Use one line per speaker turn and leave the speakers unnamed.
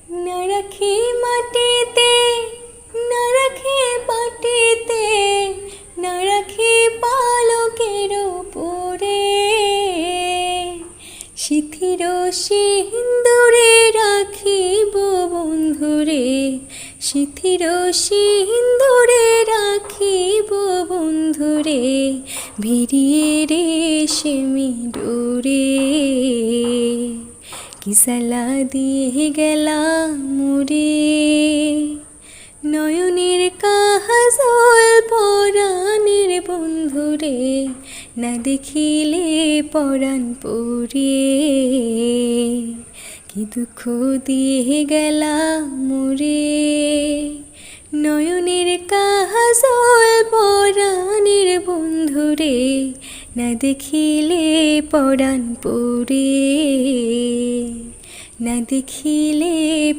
না রাখি মাটিতে, না রাখি পাটিতে, না রাখি পালকের উপরে, শিথির সিন্দুরে রাখিব বন্ধুরে, শিথির সিন্দুরে রাখিব বন্ধুরে, ভিড়িয়ে রেশমি ডোরে। কি সালা দিয়ে গেলাম মোরে, নয়নের কাজল পরাণের বন্ধুরে, না দেখিলে পরাণ পুরে। কি দুঃখ দিয়ে গেলাম মোরে, নয়নের কাজল পরাণের বন্ধুরে, না দেখিলে পরাণ পুরে, না দেখিলে